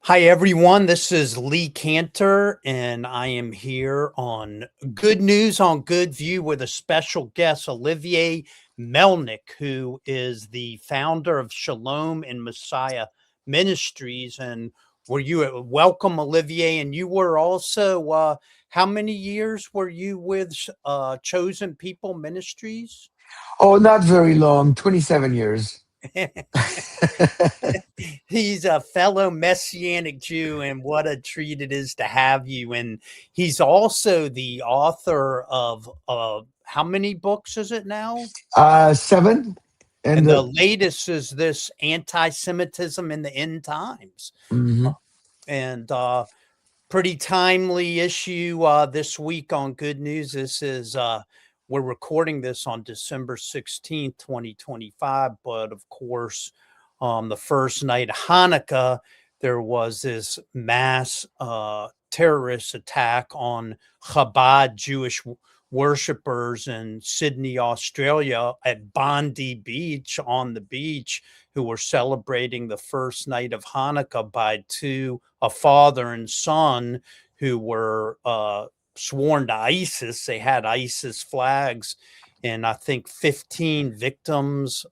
Hi, everyone. This is Lee Kanter, and I am here on Good News on Good View with a special guest, Olivier Melnick, who is the founder of Shalom and Messiah Ministries. And were you welcome, Olivier? And you were also, how many years were you with Chosen People Ministries? Oh, not very long, 27 years. He's a fellow Messianic Jew, and what a treat it is to have you. And he's also the author of how many books is it now? Seven. And And the latest is this anti-Semitism in the end times. mhm. And pretty timely issue this week on Good News. This is we're recording this on December 16th, 2025, but of course, the first night of Hanukkah, there was this mass terrorist attack on Chabad Jewish worshipers in Sydney, Australia, at Bondi Beach on the beach, who were celebrating the first night of Hanukkah by a father and son who were sworn to ISIS. They had ISIS flags, and I think 15 victims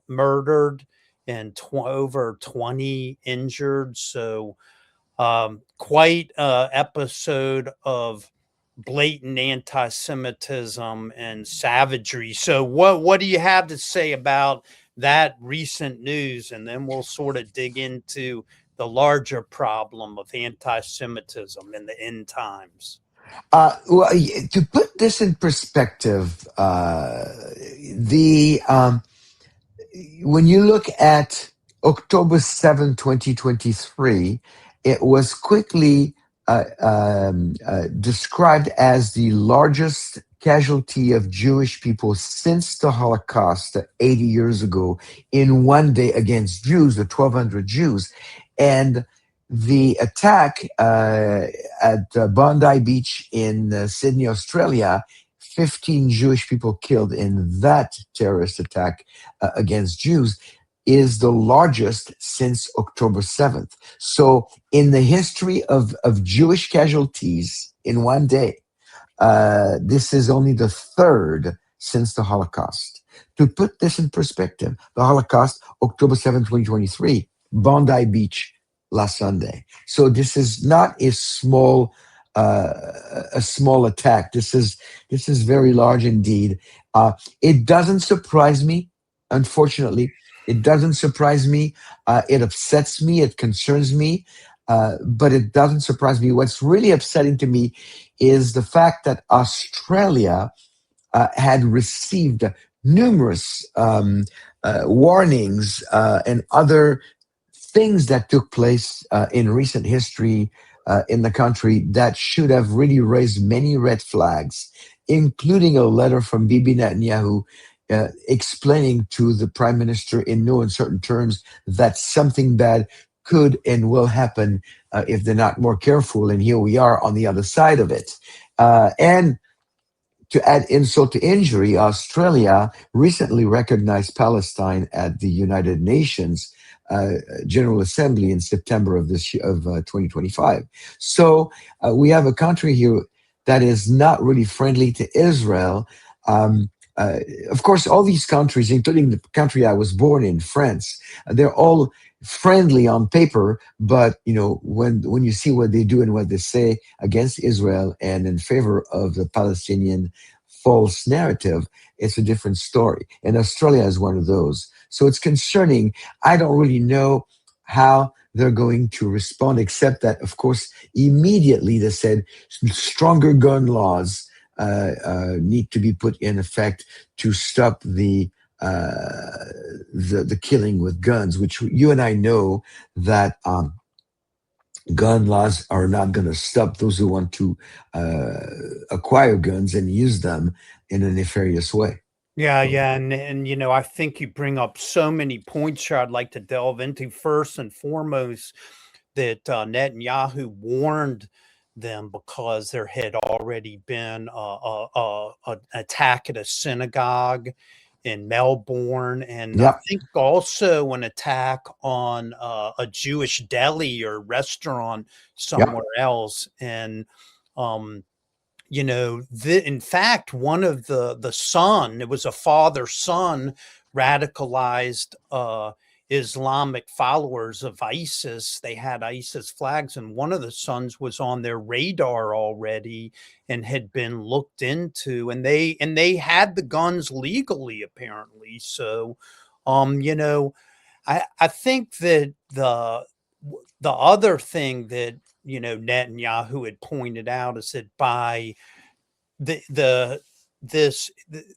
murdered and over 20 injured. So quite a episode of blatant anti-Semitism and savagery. So what do you have to say about that recent news? And then we'll sort of dig into the larger problem of anti-Semitism in the end times. To put this in perspective, the when you look at October 7, 2023, it was quickly described as the largest casualty of Jewish people since the Holocaust 80 years ago in one day against Jews, the 1,200 Jews. And the attack at Bondi Beach in Sydney, Australia, 15 Jewish people killed in that terrorist attack against Jews, is the largest since October 7th. So, in the history of Jewish casualties in one day, this is only the third since the Holocaust. To put this in perspective, the Holocaust, October 7th, 2023, Bondi Beach, last Sunday. So this is not a small attack. This is very large indeed. It doesn't surprise me, unfortunately. It doesn't surprise me. It upsets me. It concerns me. But it doesn't surprise me. What's really upsetting to me is the fact that Australia had received numerous warnings and other things that took place in recent history in the country that should have really raised many red flags, including a letter from Bibi Netanyahu explaining to the prime minister in no uncertain terms that something bad could and will happen if they're not more careful. And here we are on the other side of it. And to add insult to injury, Australia recently recognized Palestine at the United Nations General Assembly in September of 2025. So we have a country here that is not really friendly to Israel. Um, of course, all these countries, including the country I was born in, France, they're all friendly on paper, but when you see what they do and what they say against Israel and in favor of the Palestinian false narrative, it's a different story. And Australia is one of those. So it's concerning. I don't really know how they're going to respond, except that, of course, immediately they said stronger gun laws need to be put in effect to stop the killing with guns, which you and I know that gun laws are not going to stop those who want to uh, acquire guns and use them in a nefarious way. Yeah, yeah, and I think you bring up so many points here I'd like to delve into. First and foremost, that Netanyahu warned them because there had already been an attack at a synagogue in Melbourne, and I Yep. think also an attack on a Jewish deli or restaurant Yep. somewhere else. And in fact, one of the son, it was a father son, radicalized Islamic followers of ISIS. They had ISIS flags, and one of the sons was on their radar already and had been looked into, and they had the guns legally apparently. So, I think that the other thing that Netanyahu had pointed out is that by the this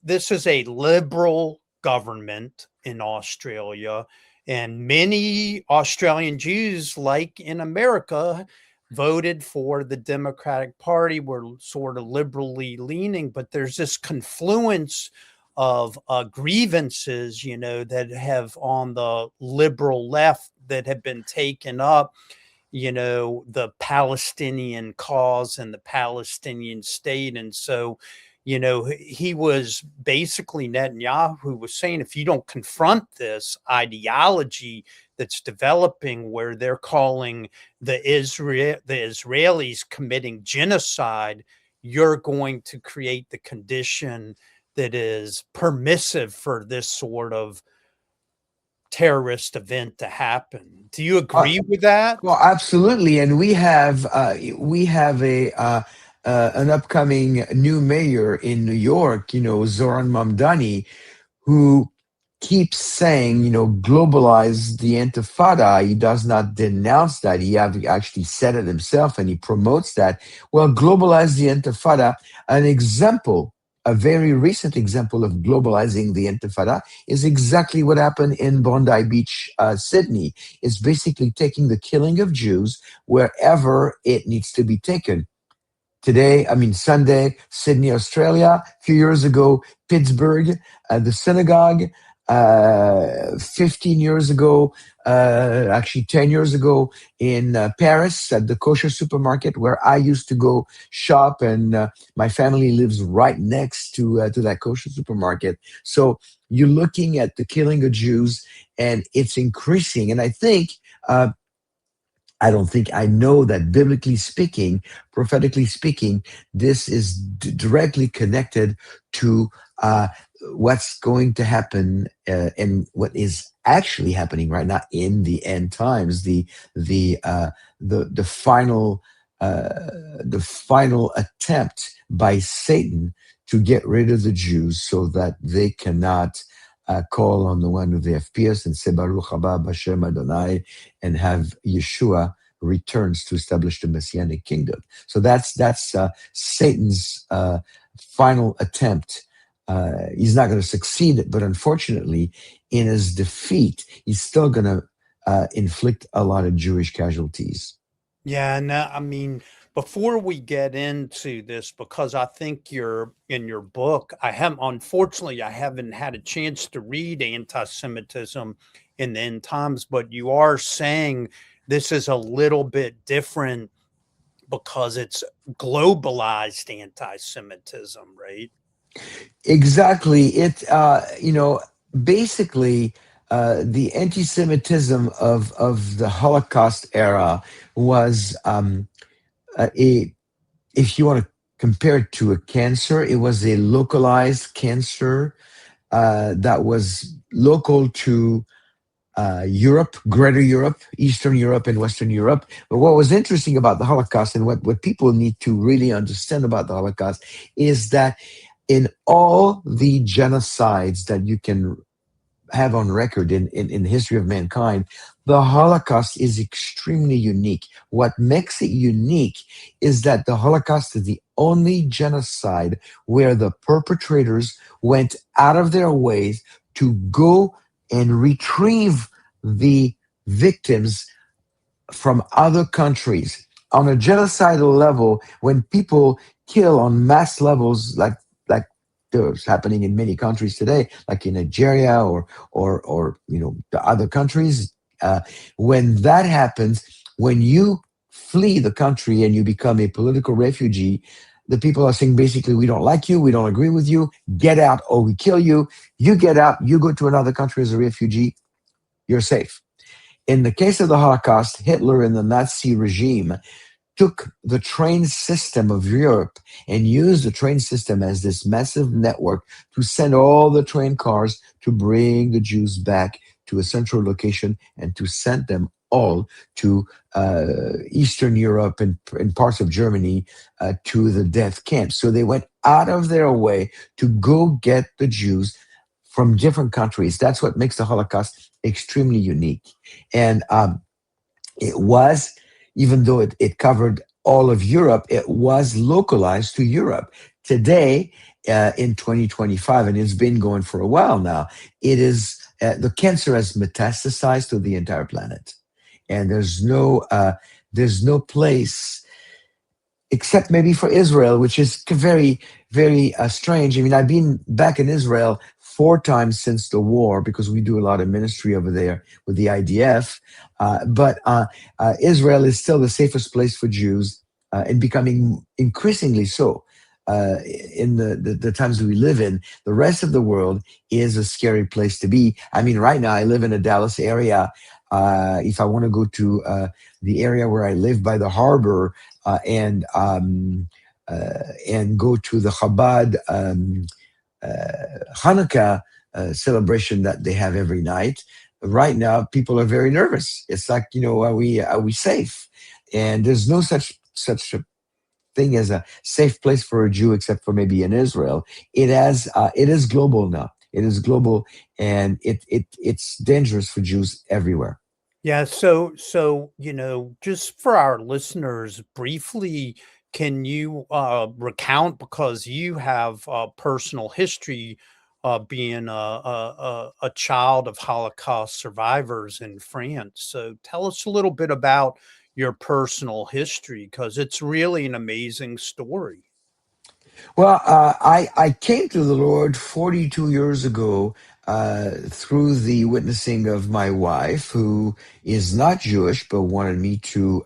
is a liberal government in Australia, and many Australian Jews, like in America, voted for the Democratic Party, were sort of liberally leaning, but there's this confluence of grievances, that have on the liberal left that have been taken up, the Palestinian cause and the Palestinian state. And so, he was basically, Netanyahu was saying, if you don't confront this ideology that's developing, where they're calling the Israelis committing genocide, you're going to create the condition that is permissive for this sort of terrorist event to happen. Do you Uh, agree with that? well, absolutely, and we have a an upcoming new mayor in New York. Zoran Mamdani, who keeps saying, globalize the Intifada. He does not denounce that. He actually said it himself, and he promotes that. Well, globalize the Intifada. An example, a very recent example of globalizing the Intifada is exactly what happened in Bondi Beach, Sydney. It's basically taking the killing of Jews wherever it needs to be taken. Sunday, Sydney, Australia. A few years ago, Pittsburgh, the synagogue. 15 years ago, actually 10 years ago, in Paris at the kosher supermarket where I used to go shop, and my family lives right next to that kosher supermarket. So you're looking at the killing of Jews, and it's increasing. And I don't think I know that biblically speaking, prophetically speaking, this is directly connected to what's going to happen and what is actually happening right now in the end times. The final the final attempt by Satan to get rid of the Jews so that they cannot call on the one who they have pierced and say Baruch haba b'Shem Adonai, and have Yeshua returns to establish the Messianic kingdom. So that's Satan's final attempt. He's not going to succeed, but unfortunately, in his defeat, he's still going to inflict a lot of Jewish casualties. Yeah, no, I mean, before we get into this, because I think you're in your book, unfortunately, I haven't had a chance to read anti-Semitism in the end times, but you are saying this is a little bit different because it's globalized anti-Semitism, right? Exactly. Basically, the anti-Semitism of the Holocaust era was a if you want to compare it to a cancer, it was a localized cancer that was local to Europe, Greater Europe, Eastern Europe, and Western Europe. But what was interesting about the Holocaust, and what people need to really understand about the Holocaust, is that in all the genocides that you can have on record in the history of mankind, the Holocaust is extremely unique. What makes it unique is that the Holocaust is the only genocide where the perpetrators went out of their ways to go and retrieve the victims from other countries. On a genocidal level, when people kill on mass levels, like there's happening in many countries today, like in Nigeria or the other countries, when that happens, when you flee the country and you become a political refugee, the people are saying basically, we don't like you, we don't agree with you, get out or we kill you. You get out, you go to another country as a refugee, you're safe. In the case of the Holocaust, Hitler and the Nazi regime took the train system of Europe and used the train system as this massive network to send all the train cars to bring the Jews back to a central location and to send them all to Eastern Europe and parts of Germany to the death camps. So they went out of their way to go get the Jews from different countries. That's what makes the Holocaust extremely unique. And it was, even though it covered all of Europe, it was localized to Europe. Today, in 2025, and it's been going for a while now, it is the cancer has metastasized to the entire planet, and there's no place except maybe for Israel, which is very, very strange. I mean, I've been back in Israel 4 times since the war because we do a lot of ministry over there with the IDF. But Israel is still the safest place for Jews and becoming increasingly so in the times we live in. The rest of the world is a scary place to be. I mean, right now I live in a Dallas area. If I want to go to the area where I live by the harbor and go to the Chabad Hanukkah celebration that they have every night. Right now, people are very nervous. It's like, are we safe? And there's no such a thing as a safe place for a Jew, except for maybe in Israel. It is global now. It is global, and it's dangerous for Jews everywhere. Yeah. So, just for our listeners, briefly, can you recount, because you have personal history being a child of Holocaust survivors in France. So tell us a little bit about your personal history, because it's really an amazing story. Well, I came to the Lord 42 years ago through the witnessing of my wife, who is not Jewish, but wanted me to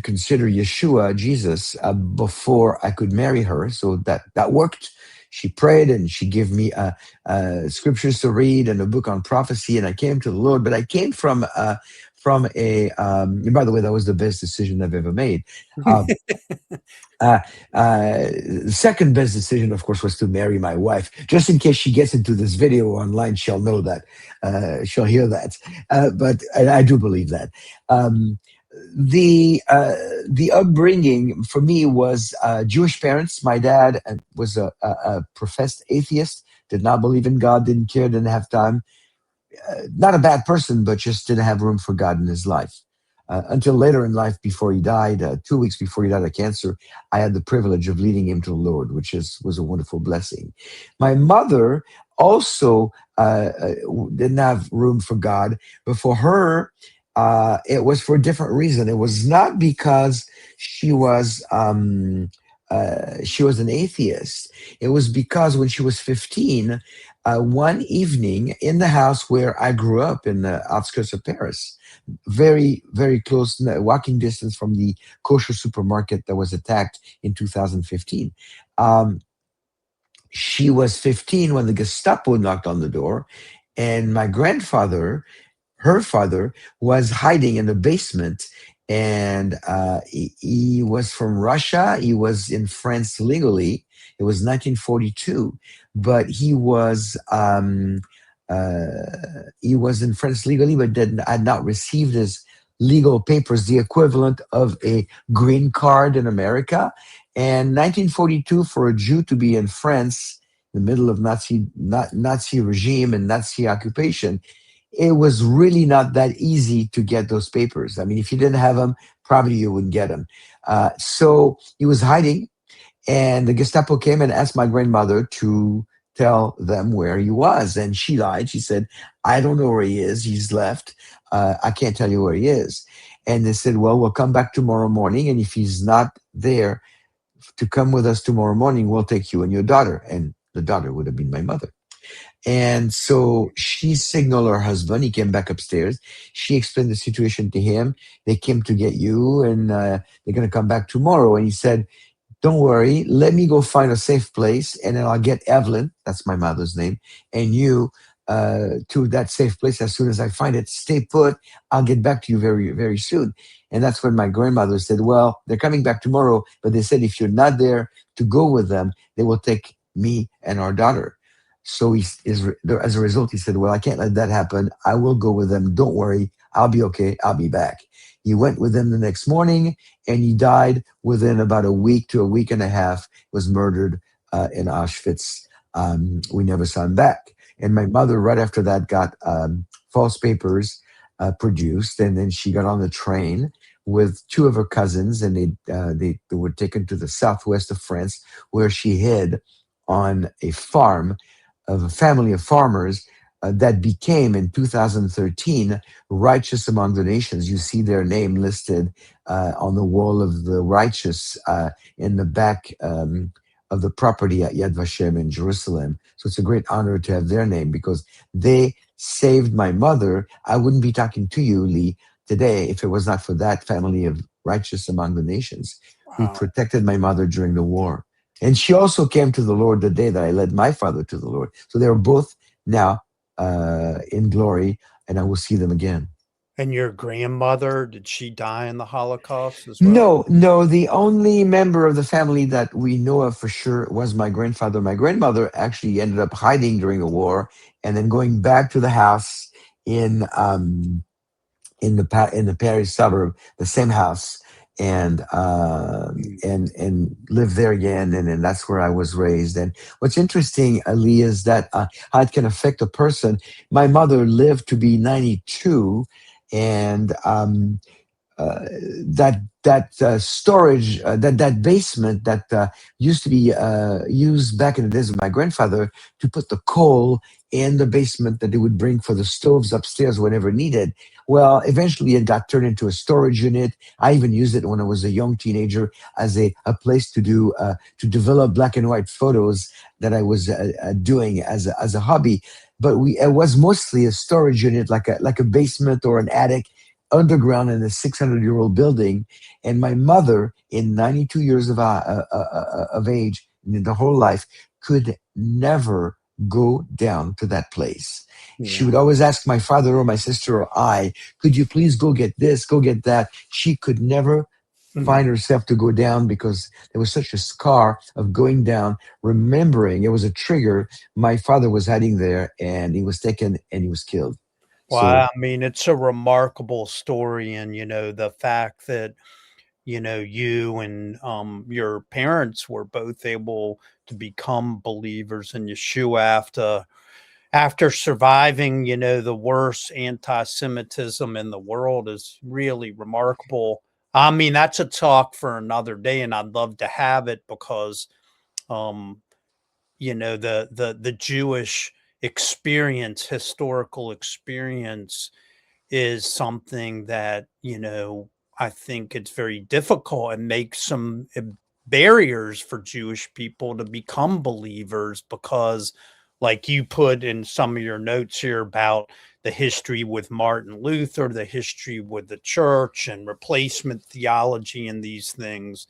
consider Yeshua, Jesus, before I could marry her. So that worked. She prayed and she gave me scriptures to read and a book on prophecy, and I came to the Lord. But I came from a. And by the way, that was the best decision I've ever made. The second best decision, of course, was to marry my wife. Just in case she gets into this video online, she'll know that, she'll hear that. But I do believe that. The upbringing for me was Jewish parents. My dad was a professed atheist, did not believe in God, didn't care, didn't have time. Not a bad person, but just didn't have room for God in his life. Until later in life, before he died, 2 weeks before he died of cancer, I had the privilege of leading him to the Lord, which was a wonderful blessing. My mother also didn't have room for God, but for her, it was for a different reason. It was not because she was an atheist. It was because when she was 15, one evening in the house where I grew up in the outskirts of Paris, very, very close walking distance from the kosher supermarket that was attacked in 2015. She was 15 when the Gestapo knocked on the door, and my grandfather, her father, was hiding in the basement, and he was from Russia. He was in France legally. It was 1942, but he was in France legally, but had not received his legal papers, the equivalent of a green card in America. And 1942, for a Jew to be in France, in the middle of Nazi regime and Nazi occupation, it was really not that easy to get those papers. I mean, if you didn't have them, probably you wouldn't get them. So he was hiding, and the Gestapo came and asked my grandmother to tell them where he was. And she lied. She said, I don't know where he is. He's left. I can't tell you where he is. And they said, well, we'll come back tomorrow morning. And if he's not there to come with us tomorrow morning, we'll take you and your daughter. And the daughter would have been my mother. And so she signaled her husband. He came back upstairs. She explained the situation to him. They came to get you, and they're going to come back tomorrow. And he said, don't worry, let me go find a safe place, and then I'll get Evelyn, that's my mother's name, and you to that safe place as soon as I find it. Stay put. I'll get back to you very, very soon. And that's when my grandmother said, well, they're coming back tomorrow, but they said if you're not there to go with them, they will take me and our daughter. So as a result, he said, well, I can't let that happen. I will go with them. Don't worry. I'll be okay. I'll be back. He went with them the next morning, and he died within about a week to a week and a half. Was murdered in Auschwitz. We never saw him back. And my mother, right after that, got false papers produced, and then she got on the train with two of her cousins, and they were taken to the southwest of France, where she hid on a farm of a family of farmers that became, in 2013, Righteous Among the Nations. You see their name listed on the wall of the righteous in the back of the property at Yad Vashem in Jerusalem. So it's a great honor to have their name, because they saved my mother. I wouldn't be talking to you, Lee, today if it was not for that family of Righteous Among the Nations who Wow. protected my mother during the war. And she also came to the Lord the day that I led my father to the Lord. So they are both now in glory, and I will see them again. And your grandmother, did she die in the Holocaust as well? No, the only member of the family that we know of for sure was my grandfather. My grandmother actually ended up hiding during the war, and then going back to the house in the Paris suburb, the same house, and live there again, and that's where I was raised. And what's interesting, Ali, is that how it can affect a person. My mother lived to be 92, and that storage, that basement that used to be used back in the days of my grandfather to put the coal in the basement that they would bring for the stoves upstairs whenever needed. Well, eventually it got turned into a storage unit. I even used it when I was a young teenager as a place to develop black and white photos that I was doing as a hobby. But it was mostly a storage unit, like a basement or an attic underground in a 600-year-old building. And my mother, in 92 years of age, in the whole life, could never go down to that place. Yeah. She would always ask my father or my sister or I, could you please go get this, go get that? She could never find herself to go down, because there was such a scar of going down, remembering it was a trigger. My father was hiding there, and he was taken and he was killed. Well, So I mean, it's a remarkable story, and the fact that you and your parents were both able to become believers in Yeshua after surviving the worst anti-Semitism in the world is really remarkable. I mean, that's a talk for another day, and I'd love to have it, because um, the Jewish experience, historical experience, is something that I think it's very difficult and makes some barriers for Jewish people to become believers, because, like you put in some of your notes here about the history with Martin Luther, the history with the church and replacement theology, and these things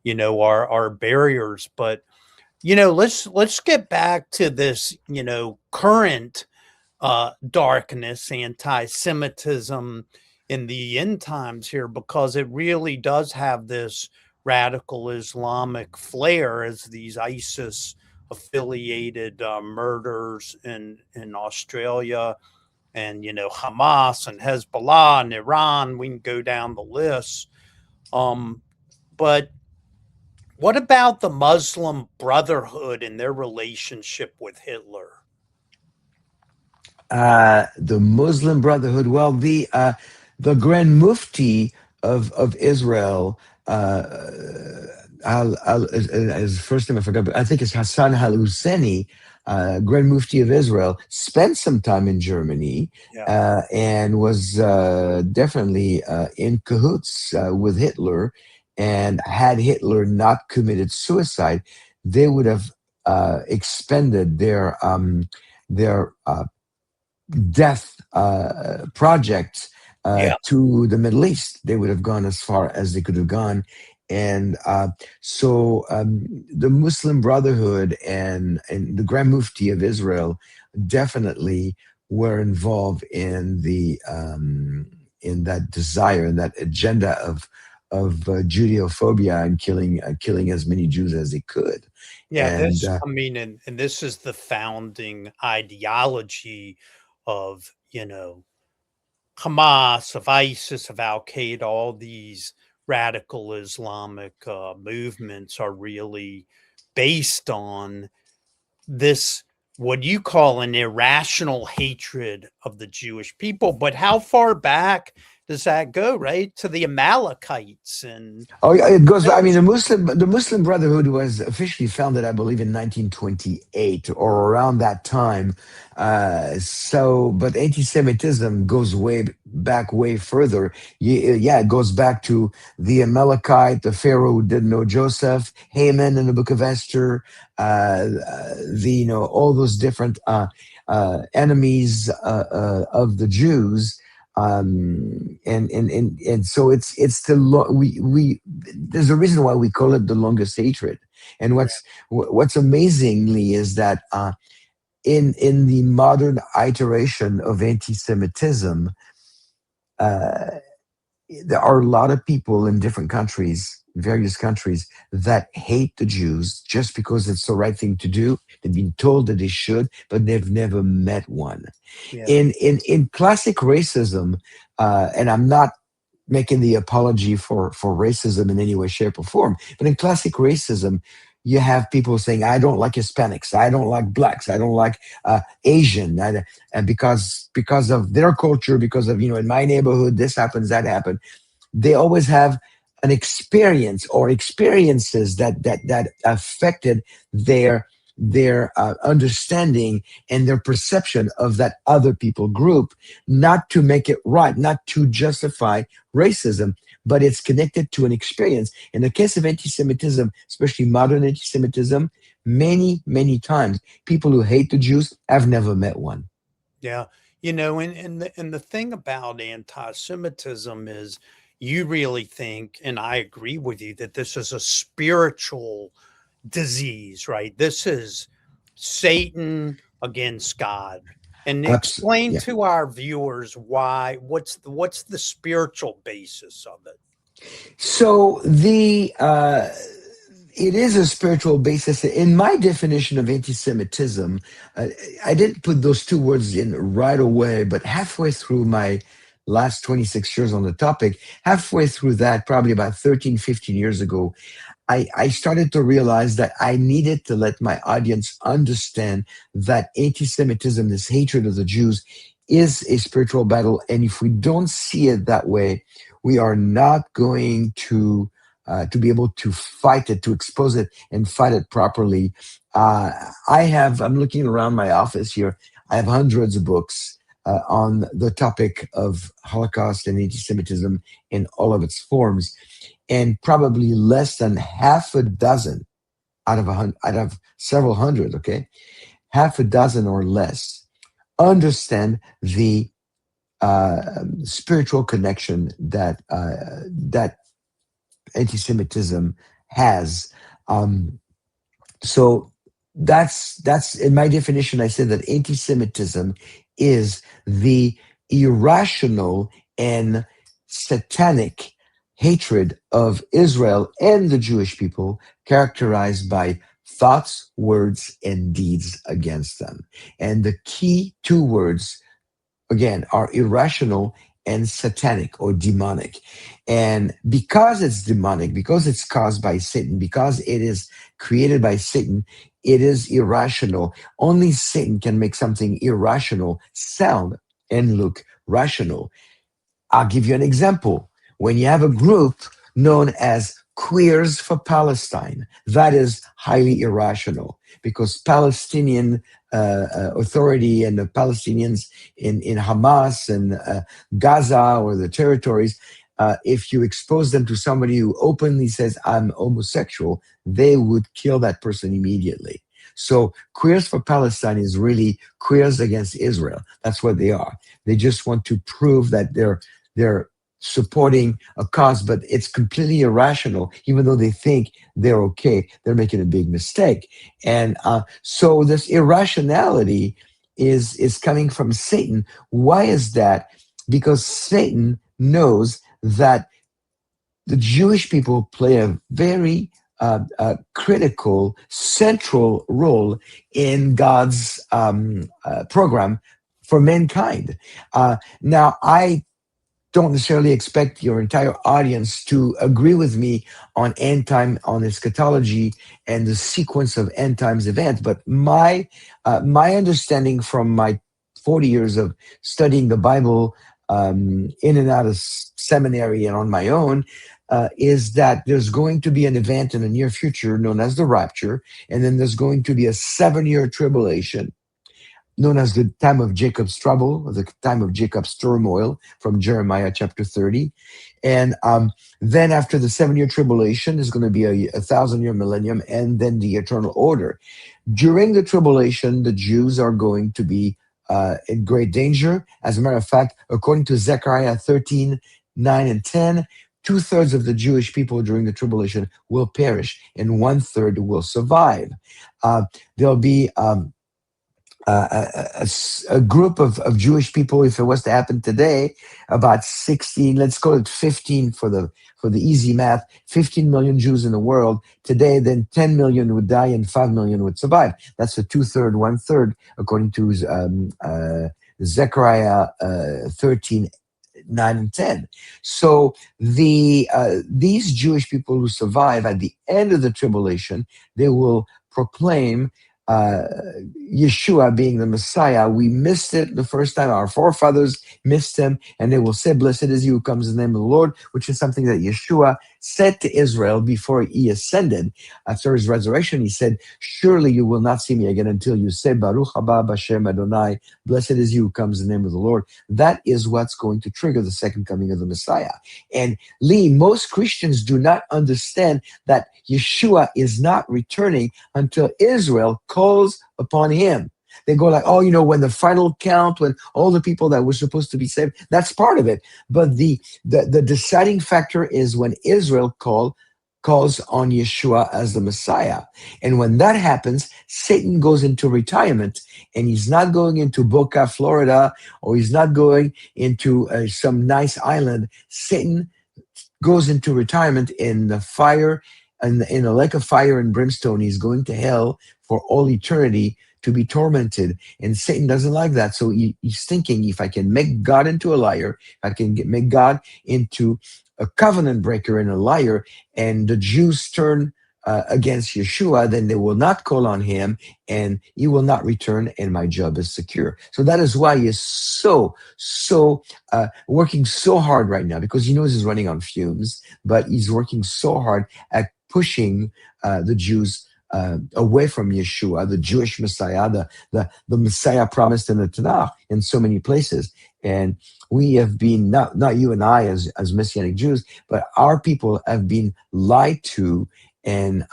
are barriers. But let's get back to this current darkness, anti-Semitism in the end times here, because it really does have this radical Islamic flair, as these ISIS affiliated murders in Australia, and Hamas and Hezbollah and Iran. We can go down the list. But what about the Muslim Brotherhood and their relationship with Hitler? The Muslim Brotherhood. Well, the Grand Mufti of Israel, his first name I forgot, but I think it's Hassan Al Husseini, Grand Mufti of Israel, spent some time in Germany, and was definitely in cahoots with Hitler. And had Hitler not committed suicide, they would have expended their death projects to the Middle East. They would have gone as far as they could have gone. And so the Muslim Brotherhood and the Grand Mufti of Israel definitely were involved in that desire and that agenda of Judeophobia and killing as many Jews as they could. Yeah, And I mean, and this is the founding ideology of, Hamas, of ISIS, of Al Qaeda. All these radical Islamic movements are really based on this, what you call an irrational hatred of the Jewish people. But how far back does that go, right? To the Amalekites and oh, yeah, it goes. I mean, those. the Muslim Brotherhood was officially founded, I believe, in 1928 or around that time. But anti-Semitism goes way back, way further. Yeah, it goes back to the Amalekite, the Pharaoh who didn't know Joseph, Haman in the Book of Esther, all those different enemies of the Jews. And so it's we there's a reason why we call it the longest hatred. And what's amazingly is that in the modern iteration of anti-Semitism, there are a lot of people in different countries, various countries, that hate the Jews just because it's the right thing to do. They've been told that they should, but they've never met one. Yeah. In classic racism, and I'm not making the apology for racism in any way, shape, or form, but in classic racism, you have people saying, "I don't like Hispanics, I don't like blacks, I don't like Asian," and because of their culture, because of in my neighborhood this happens, that happened. They always have an experience or experiences that affected their understanding and their perception of that other people group, not to make it right, not to justify racism, but it's connected to an experience. In the case of anti-Semitism, especially modern anti-Semitism, many times people who hate the Jews have never met one. Yeah. And the thing about anti-Semitism is, you really think, and I agree with you, that this is a spiritual disease, right? This is Satan against God. And explain Yeah. to our viewers what's the spiritual basis of it. So it is a spiritual basis. In my definition of anti-Semitism, I didn't put those two words in right away, but halfway through my last 26 years on the topic, halfway through that, probably about 13, 15 years ago, I started to realize that I needed to let my audience understand that anti-Semitism, this hatred of the Jews, is a spiritual battle. And if we don't see it that way, we are not going to be able to fight it, to expose it and fight it properly. I'm looking around my office here. I have hundreds of books on the topic of Holocaust and anti-Semitism in all of its forms. And probably less than half a dozen out of several hundred, okay, half a dozen or less understand the spiritual connection that anti-Semitism has. So that's in my definition. I said that anti-Semitism is the irrational and satanic hatred of Israel and the Jewish people, characterized by thoughts, words, and deeds against them. And the key two words, again, are irrational and satanic or demonic. And because it's demonic, because it's caused by Satan, because it is created by Satan, it is irrational. Only Satan can make something irrational sound and look rational. I'll give you an example. When you have a group known as Queers for Palestine, that is highly irrational, because Palestinian Authority and the Palestinians in Hamas and Gaza or the territories, if you expose them to somebody who openly says, "I'm homosexual," they would kill that person immediately. So Queers for Palestine is really queers against Israel. That's what they are. They just want to prove that they're supporting a cause, but it's completely irrational. Even though they think they're okay, they're making a big mistake. And so this irrationality is coming from Satan. Why is that? Because Satan knows that the Jewish people play a very critical, central role in God's program for mankind. Now, I don't necessarily expect your entire audience to agree with me on on eschatology and the sequence of end times events, but my understanding from my 40 years of studying the Bible in and out of seminary and on my own is that there's going to be an event in the near future known as the rapture, and then there's going to be a 7-year tribulation known as the time of Jacob's trouble, or the time of Jacob's turmoil from Jeremiah chapter 30. And then after the 7-year tribulation, there's going to be a 1,000-year millennium, and then the eternal order. During the tribulation, the Jews are going to be in great danger. As a matter of fact, according to Zechariah 13, 9 and 10, 2/3 of the Jewish people during the tribulation will perish, and 1/3 will survive. There'll be a group of Jewish people, if it was to happen today, about 16, let's call it 15 for the easy math, 15 million Jews in the world. Today, then 10 million would die and 5 million would survive. That's a 2/3, 1/3, according to Zechariah 13, 9 and 10. So these Jewish people who survive at the end of the tribulation, they will proclaim Yeshua being the Messiah. We missed it the first time. Our forefathers missed him, and they will say, "Blessed is he who comes in the name of the Lord," which is something that Yeshua said to Israel before he ascended. After his resurrection, he said, "Surely you will not see me again until you say, Baruch haba b'shem Adonai, blessed is he who comes in the name of the Lord." That is what's going to trigger the second coming of the Messiah. And Lee, most Christians do not understand that Yeshua is not returning until Israel calls upon him. They go like, "Oh, when the final count, when all the people that were supposed to be saved," that's part of it. But the deciding factor is when Israel calls on Yeshua as the Messiah. And when that happens, Satan goes into retirement, and he's not going into Boca, Florida, or he's not going into some nice island. Satan goes into retirement in the fire, and in a lake of fire and brimstone. He's going to hell for all eternity to be tormented. And Satan doesn't like that. So he's thinking, if I can make God into a liar, if I can make God into a covenant breaker and a liar, and the Jews turn against Yeshua, then they will not call on him, and he will not return, and my job is secure. So that is why he is so working so hard right now, because he knows he's running on fumes, but he's working so hard at pushing the Jews away from Yeshua, the Jewish Messiah, the Messiah promised in the Tanakh in so many places. And we have been, not you and I as Messianic Jews, but our people have been lied to, and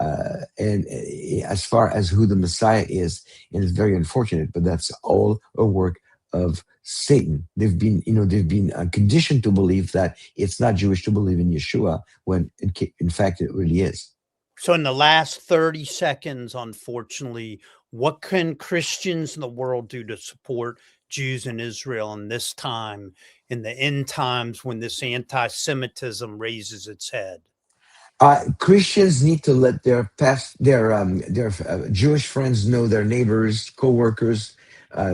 as far as who the Messiah is, and it's very unfortunate, but that's all a work of Satan. They've been conditioned to believe that it's not Jewish to believe in Yeshua, when in fact it really is. So in the last 30 seconds, unfortunately, what can Christians in the world do to support Jews in Israel in this time, in the end times, when this anti-Semitism raises its head? Christians need to let their Jewish friends know, their neighbors, co-workers,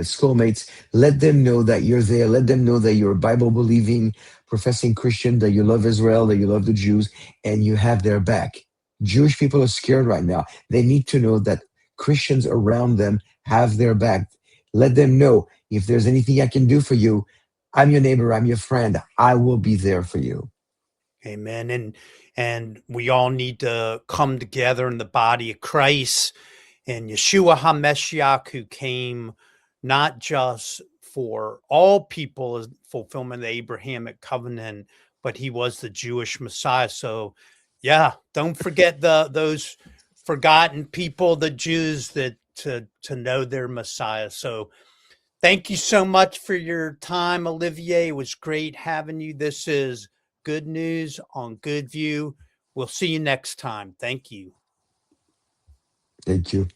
schoolmates. Let them know that you're there. Let them know that you're a Bible-believing, professing Christian, that you love Israel, that you love the Jews, and you have their back. Jewish people are scared right now. They need to know that Christians around them have their back. Let them know, if there's anything I can do for you, I'm your neighbor, I'm your friend. I will be there for you. Amen. And we all need to come together in the body of Christ and Yeshua HaMashiach, who came not just for all people as fulfillment of the Abrahamic covenant, but he was the Jewish Messiah. So yeah, don't forget those forgotten people, the Jews, that to know their Messiah. So Thank you so much for your time, Olivier. It was great having you. This is Good News on Good View. We'll see you next time. Thank you. Thank you.